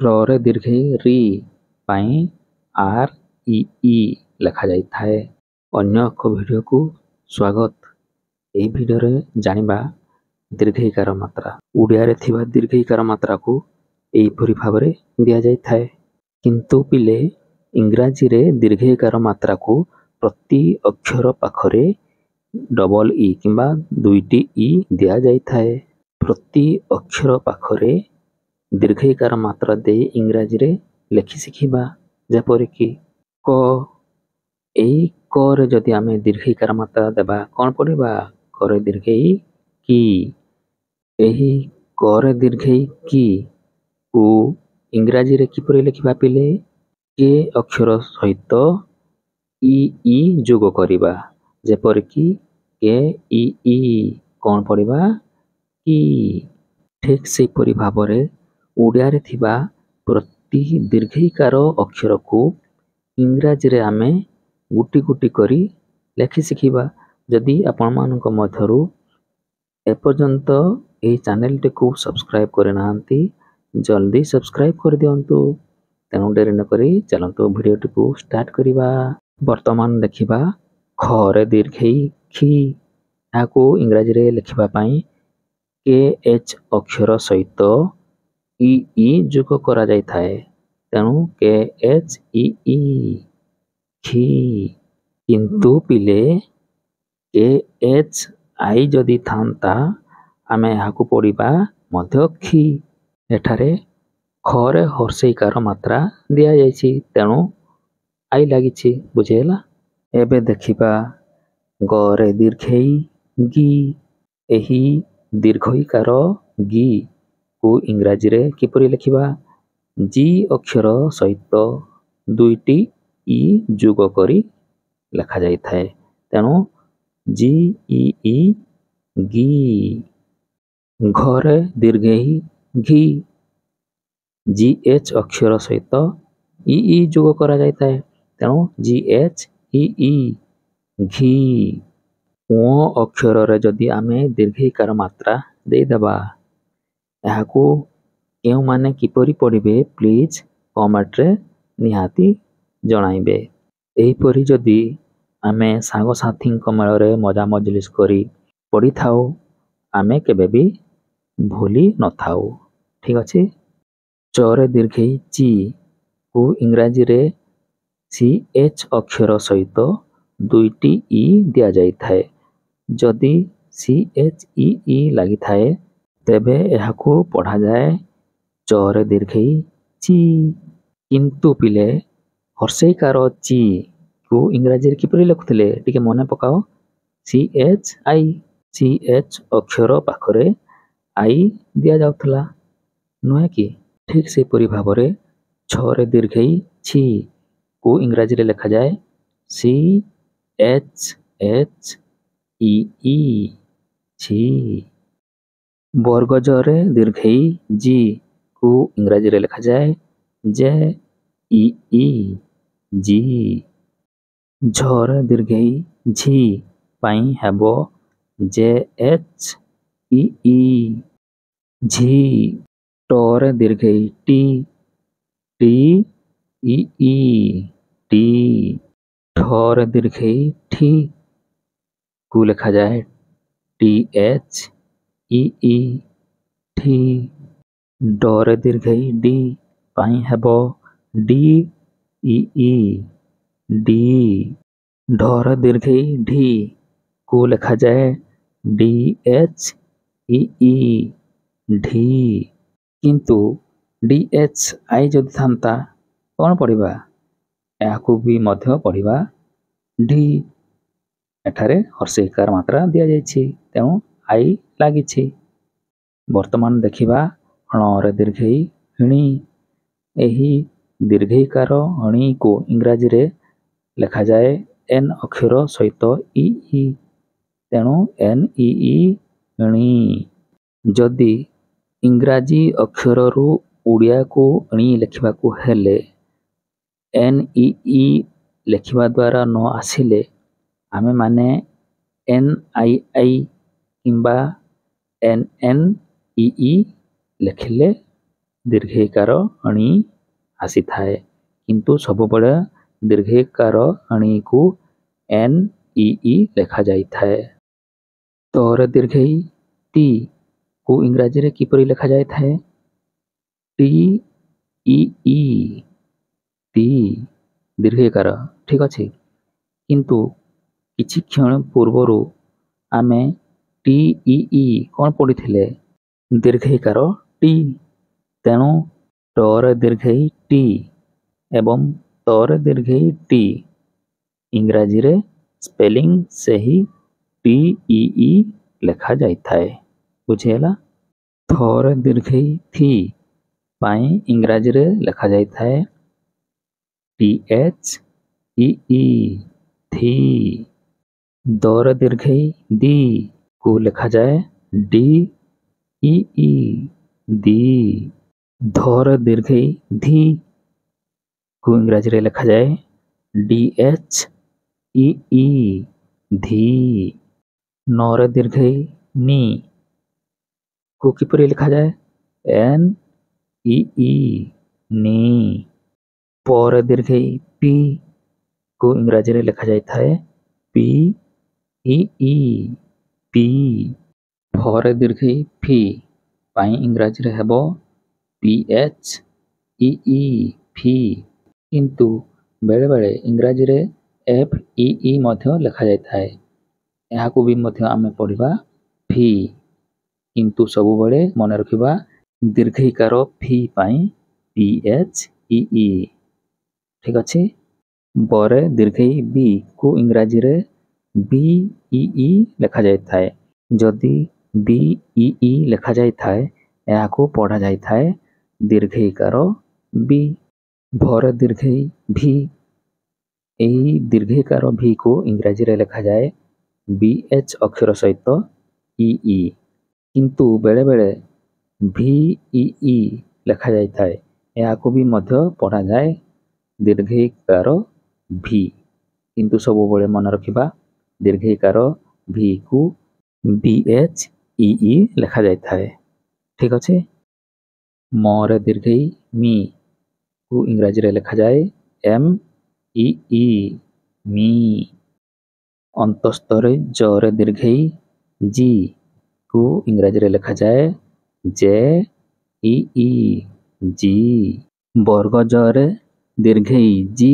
ରରେ ଦୀର୍ଘଇ ରି ପାଇଁ REE ଲେଖାଯାଇଥାଏ। ଅନ୍ୟ ଏକ ଭିଡ଼ିଓକୁ ସ୍ୱାଗତ। ଏହି ଭିଡ଼ିଓରେ ଜାଣିବା ଦୀର୍ଘଇକାର ମାତ୍ରା। ଓଡ଼ିଆରେ ଥିବା ଦୀର୍ଘଇକାର ମାତ୍ରାକୁ ଏହିପରି ଭାବରେ ଦିଆଯାଇଥାଏ। କିନ୍ତୁ ପିଲେ ଇଂରାଜୀରେ ଦୀର୍ଘଇକାର ମାତ୍ରାକୁ ପ୍ରତି ଅକ୍ଷର ପାଖରେ ଡବଲ ଇ କିମ୍ବା ଦୁଇଟି ଇ ଦିଆଯାଇଥାଏ। ପ୍ରତି ଅକ୍ଷର ପାଖରେ ଦୀର୍ଘଇକାର ମାତ୍ରା ଦେଇ ଇଂରାଜୀରେ ଲେଖି ଶିଖିବା। ଯେପରିକି କ। ଏହି କରେ ଯଦି ଆମେ ଦୀର୍ଘଇକାର ମାତ୍ରା ଦେବା କ'ଣ ପଡ଼ିବା? କରେ ଦୀର୍ଘଇ କି। ଏହି କରେ ଦୀର୍ଘଇ କି କୁ ଇଂରାଜୀରେ କିପରି ଲେଖିବା ପିଲେ? କେ ଅକ୍ଷର ସହିତ ଇ ଯୋଗ କରିବା। ଯେପରିକି କେ ଇ କ'ଣ ପଡ଼ିବା? କି। ଠିକ୍ ସେହିପରି ଭାବରେ ଓଡ଼ିଆରେ ଥିବା ପ୍ରତି ଦୀର୍ଘଇକାର ଅକ୍ଷରକୁ ଇଂରାଜୀରେ ଆମେ ଗୋଟି ଗୋଟି କରି ଲେଖି ଶିଖିବା। ଯଦି ଆପଣମାନଙ୍କ ମଧ୍ୟରୁ ଏପର୍ଯ୍ୟନ୍ତ ଏହି ଚ୍ୟାନେଲଟିକୁ ସବସ୍କ୍ରାଇବ୍ କରିନାହାନ୍ତି, ଜଲ୍ଦି ସବସ୍କ୍ରାଇବ୍ କରିଦିଅନ୍ତୁ। ତେଣୁ ଡେରି ନକରି ଚାଲନ୍ତୁ ଭିଡ଼ିଓଟିକୁ ଷ୍ଟାର୍ଟ କରିବା। ବର୍ତ୍ତମାନ ଦେଖିବା ଖରେ ଦୀର୍ଘଇ ଖି। ଏହାକୁ ଇଂରାଜୀରେ ଲେଖିବା ପାଇଁ KH ଅକ୍ଷର ସହିତ ଇ ଯୋଗ କରାଯାଇଥାଏ। ତେଣୁ KHEE ଖି। କିନ୍ତୁ ପିଲେ KHI ଯଦି ଥାନ୍ତା ଆମେ ଏହାକୁ ପଢ଼ିବା ମଧ୍ୟ ଖି। ଏଠାରେ ଖରେ ହର୍ଷେଇକାର ମାତ୍ରା ଦିଆଯାଇଛି, ତେଣୁ ଆଇ ଲାଗିଛି। ବୁଝିହେଲା? ଏବେ ଦେଖିବା ଗରେ ଦୀର୍ଘଇ ଗି। ଏହି ଦୀର୍ଘଇକାର ଗି କୁ ଇଂରାଜୀରେ କିପରି ଲେଖିବା? ଜି ଅକ୍ଷର ସହିତ ଦୁଇଟି ଇ ଯୋଗ କରି ଲେଖାଯାଇଥାଏ। ତେଣୁ GEE ଗି। ଘରେ ଦୀର୍ଘଇ ଘି। GH ଅକ୍ଷର ସହିତ ଇ ଯୋଗ କରାଯାଇଥାଏ। ତେଣୁ GHEE ଘି। ଙ ଅକ୍ଷରରେ ଯଦି ଆମେ ଦୀର୍ଘଇକାର ମାତ୍ରା ଦେଇଦେବା, ଏହାକୁ କେଉଁମାନେ କିପରି ପଢ଼ିବେ ପ୍ଲିଜ୍ କମେଣ୍ଟରେ ନିହାତି ଜଣାଇବେ। ଏହିପରି ଯଦି ଆମେ ସାଙ୍ଗସାଥୀଙ୍କ ମେଳରେ ମଜା ମଜଲିସ୍ କରି ପଢ଼ିଥାଉ, ଆମେ କେବେ ବି ଭୁଲି ନଥାଉ। ଠିକ୍ ଅଛି? ଚରେ ଦୀର୍ଘଇ ଚି କୁ ଇଂରାଜୀରେ CH ଅକ୍ଷର ସହିତ ଦୁଇଟି ଇ ଦିଆଯାଇଥାଏ। ଯଦି CHEE ଲାଗିଥାଏ, ତେବେ ଏହାକୁ ପଢ଼ାଯାଏ ଚରେ ଦୀର୍ଘଇ ଚି। କିନ୍ତୁ ପିଲେ ହର୍ଷେଇକାର ଚି କୁ ଇଂରାଜୀରେ କିପରି ଲେଖୁଥିଲେ ଟିକେ ମନେ ପକାଅ? CHI। CH ଅକ୍ଷର ପାଖରେ ଆଇ ଦିଆଯାଉଥିଲା, ନୁହେଁ କି? ଠିକ୍ ସେହିପରି ଭାବରେ ଛରେ ଦୀର୍ଘଇ ଛି କୁ ଇଂରାଜୀରେ ଲେଖାଯାଏ CHHEE ଛି। ବର୍ଗଜରେ ଦୀର୍ଘଇ ଜି କୁ ଇଂରାଜୀରେ ଲେଖାଯାଏ JEE ଜି। ଝରେ ଦୀର୍ଘଇ ଝି ପାଇଁ ହେବ JHEE ଝି। ଟରେ ଦୀର୍ଘଇ ଟି TEE ଟି। ଠରେ ଦୀର୍ଘଇ ଠି କୁ ଲେଖାଯାଏ THEE ଠି। ଡରେ ଦୀର୍ଘଇ ଡି ପାଇଁ ହେବ DEE ଡି। ଢରେ ଦୀର୍ଘଇ ଢି କୁ ଲେଖାଯାଏ DHEE ଢି। କିନ୍ତୁ DHI ଯଦି ଥାନ୍ତା କ'ଣ ପଢ଼ିବା? ଏହାକୁ ବି ମଧ୍ୟ ପଢ଼ିବା ଢି। ଏଠାରେ ହର୍ଷେଇକାର ମାତ୍ରା ଦିଆଯାଇଛି, ତେଣୁ ଆଇ ଲାଗିଛି। ବର୍ତ୍ତମାନ ଦେଖିବା ଣରେ ଦୀର୍ଘଇ ଣି। ଏହି ଦୀର୍ଘଇକାର ଣିକୁ ଇଂରାଜୀରେ ଲେଖାଯାଏ N ଅକ୍ଷର ସହିତ ଇ। ତେଣୁ NEE ଣି। ଯଦି ଇଂରାଜୀ ଅକ୍ଷରରୁ ଓଡ଼ିଆକୁ ଣି ଲେଖିବାକୁ ହେଲେ NEE ଲେଖିବା ଦ୍ୱାରା ନ ଆସିଲେ ଆମେମାନେ NII କିମ୍ବା NNEE ଲେଖିଲେ ଦୀର୍ଘଇକାର ଅଣି ଆସିଥାଏ। କିନ୍ତୁ ସବୁବେଳେ ଦୀର୍ଘଇକାର ଅଣିକୁ NEE ଲେଖାଯାଇଥାଏ। ତର ଦୀର୍ଘଇ ଟି କୁ ଇଂରାଜୀରେ କିପରି ଲେଖାଯାଇଥାଏ? TEE ଟି ଦୀର୍ଘଇକାର। ଠିକ ଅଛି। କିନ୍ତୁ କିଛି କ୍ଷଣ ପୂର୍ବରୁ ଆମେ TEE କ'ଣ ପଢ଼ିଥିଲେ? ଦୀର୍ଘଇକାର ଟି। ତେଣୁ ଟର ଦୀର୍ଘଇ ଟି ଏବଂ ତର ଦୀର୍ଘଇ ଟି ଇଂରାଜୀରେ ସ୍ପେଲିଂ ସେହି TEE ଲେଖାଯାଇଥାଏ। ବୁଝିହେଲା? ଥର ଦୀର୍ଘଇ ଥି ପାଇଁ ଇଂରାଜୀରେ ଲେଖାଯାଇଥାଏ THEE ଥି। ଦର ଦୀର୍ଘଇ ଦି କୁ ଲେଖାଯାଏ DEE ଦି। ଧର ଦୀର୍ଘଇ ଧି କୁ ଇଂରାଜୀରେ ଲେଖାଯାଏ DHEE ଧି। ନର ଦୀର୍ଘଇ ନି କୁ କିପରି ଲେଖାଯାଏ? NEE ନି। ପର ଦୀର୍ଘଇ ପି କୁ ଇଂରାଜୀରେ ଲେଖାଯାଇଥାଏ PEE ପି। ଫର ଦୀର୍ଘଇ ଫି ପାଇଁ ଇଂରାଜୀରେ ହେବ PHEE ଫି। କିନ୍ତୁ ବେଳେବେଳେ ଇଂରାଜୀରେ FEE ମଧ୍ୟ ଲେଖାଯାଇଥାଏ। ଏହାକୁ ବି ମଧ୍ୟ ଆମେ ପଢ଼ିବା ଫି। କିନ୍ତୁ ସବୁବେଳେ ମନେ ରଖିବା ଦୀର୍ଘଇକାର ଫି ପାଇଁ PHEE। ଠିକ ଅଛି। ବରେ ଦୀର୍ଘଇ ବି କୁ ଇଂରାଜୀରେ BEE ଲେଖାଯାଇଥାଏ। ଯଦି BEE ଲେଖାଯାଇଥାଏ ଏହାକୁ ପଢ଼ାଯାଇଥାଏ ଦୀର୍ଘଇକାର ବି। ଭର ଦୀର୍ଘଇ ଭି ଏହି ଦୀର୍ଘଇକାର ଭି କୁ ଇଂରାଜୀରେ ଲେଖାଯାଏ BH ଅକ୍ଷର ସହିତ EE। କିନ୍ତୁ ବେଳେବେଳେ VEE ଲେଖାଯାଇଥାଏ। ଏହାକୁ ବି ମଧ୍ୟ ପଢ଼ାଯାଏ ଦୀର୍ଘଇକାର ଭି। କିନ୍ତୁ ସବୁବେଳେ ମନେ ରଖିବା ଦୀର୍ଘଇକାର ଭି କୁ BHEE ଲେଖାଯାଇଥାଏ। ଠିକ ଅଛି। ମର ଦୀର୍ଘଇ ମି କୁ ଇଂରାଜୀରେ ଲେଖାଯାଏ MEE ମି। ଅନ୍ତସ୍ତରେ ଜରେ ଦୀର୍ଘଇ ଜି କୁ ଇଂରାଜୀରେ ଲେଖାଯାଏ JEE ଜି। ବର୍ଗ ଜରେ ଦୀର୍ଘଇ ଜି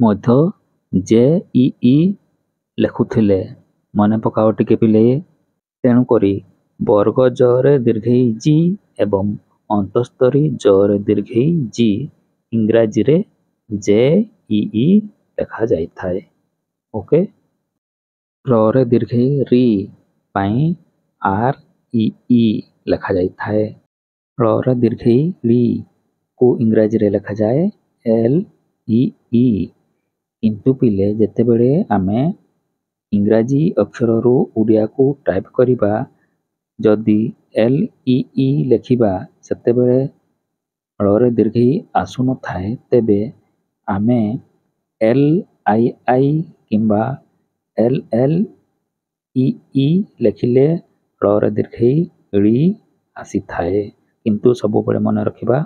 ମଧ୍ୟ JEE ଲେଖୁଥିଲେ। ମନେ ପକାଅ ଟିକେ ପିଲେ। ତେଣୁକରି ବର୍ଗ ଜରେ ଦୀର୍ଘଇ ଜି ଏବଂ ଅନ୍ତସ୍ତରୀ ଜରେ ଦୀର୍ଘଇ ଜି ଇଂରାଜୀରେ JEE ଲେଖାଯାଇଥାଏ। ଓକେ। ରରେ ଦୀର୍ଘଇ ରି ପାଇଁ REE ଲେଖାଯାଇଥାଏ। ରରେ ଦୀର୍ଘଇ ରି କୁ ଇଂରାଜୀରେ ଲେଖାଯାଏ LEE। କିନ୍ତୁ ପିଲେ ଯେତେବେଳେ ଆମେ ଇଂରାଜୀ ଅକ୍ଷରରୁ ଓଡ଼ିଆକୁ ଟାଇପ୍ କରିବା ଯଦି LEE ଲେଖିବା ସେତେବେଳେ ଳରେ ଦୀର୍ଘଇ ଆସୁନଥାଏ ତେବେ ଆମେ LII କିମ୍ବା LLEE ଲେଖିଲେ ଳରେ ଦୀର୍ଘଇ ଳି ଆସିଥାଏ। କିନ୍ତୁ ସବୁବେଳେ ମନେ ରଖିବା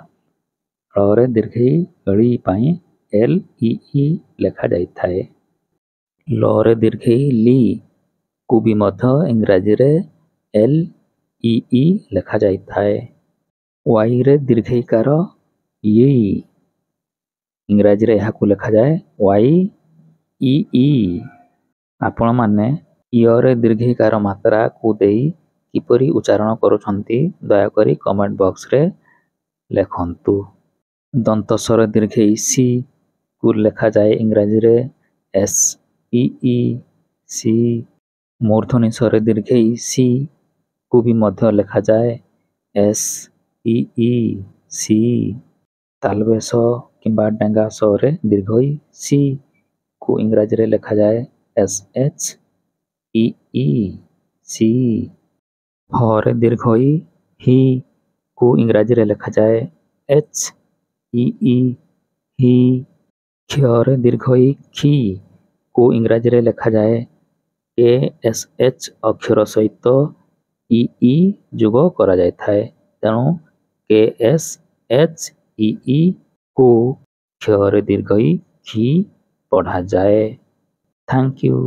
ଳରେ ଦୀର୍ଘଇ ଳି ପାଇଁ LEE ଲେଖାଯାଇଥାଏ। ଳରେ ଦୀର୍ଘଇ ଲି କୁ ବି ମଧ୍ୟ ଇଂରାଜୀରେ LEE ଲେଖାଯାଇଥାଏ। ୱାଇରେ ଦୀର୍ଘଇକାର ଇ ଇଂରାଜୀରେ ଏହାକୁ ଲେଖାଯାଏ YEE। ଆପଣମାନେ ୟରେ ଦୀର୍ଘଇକାର ମାତ୍ରାକୁ ଦେଇ କିପରି ଉଚ୍ଚାରଣ କରୁଛନ୍ତି ଦୟାକରି କମେଣ୍ଟ ବକ୍ସରେ ଲେଖନ୍ତୁ। ଦନ୍ତସ୍ୱର ଦୀର୍ଘଇ ସି କୁ ଲେଖାଯାଏ ଇଂରାଜୀରେ SEE ସି। ମୂର୍ଦ୍ଧନି ସ୍ୱର ଦୀର୍ଘଇ ସି କୁ ବି ମଧ୍ୟ ଲେଖାଯାଏ SEE ସି। ତାଲବ୍ୟ ଶ କିମ୍ବା ଡେଙ୍ଗା ଶରେ ଦୀର୍ଘଇ ସି କୁ ଇଂରାଜୀରେ ଲେଖାଯାଏ SHEE ସି। ହରେ ଦୀର୍ଘଇ ହି କୁ ଇଂରାଜୀରେ ଲେଖାଯାଏ HEE ହି। କ୍ଷରେ ଦୀର୍ଘଇ ଖି କୁ ଇଂରାଜୀରେ ଲେଖାଯାଏ KSH ଅକ୍ଷର ସହିତ EE ଯୋଗ କରାଯାଇଥାଏ। ତେଣୁ KS एच इ ଇ को କ୍ଷରେ ଦୀର୍ଘ ଇ ଖି ପଢ଼ାଯାଏ। Thank you.